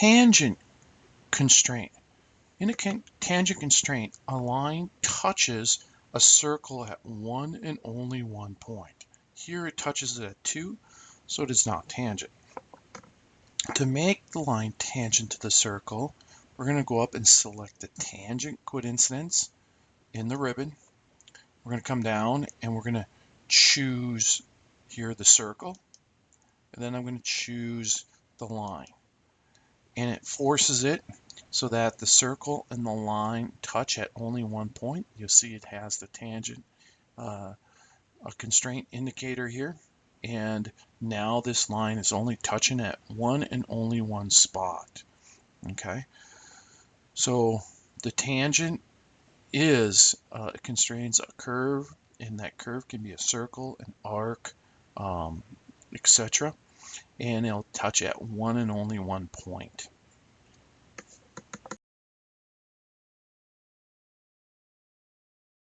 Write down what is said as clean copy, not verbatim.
tangent constraint. In a tangent constraint, a line touches a circle at one and only one point. Here it touches it at 2, so it is not tangent. To make the line tangent to the circle, we're going to go up and select the tangent coincidence in the ribbon. We're going to come down and we're going to choose here the circle, and then I'm going to choose the line, and it forces it so that the circle and the line touch at only one point. You'll see it has the tangent a constraint indicator here, and now this line is only touching at one and only one spot. Okay, so the tangent is constrains a curve, and that curve can be a circle, an arc, etc., and it'll touch at one and only one point.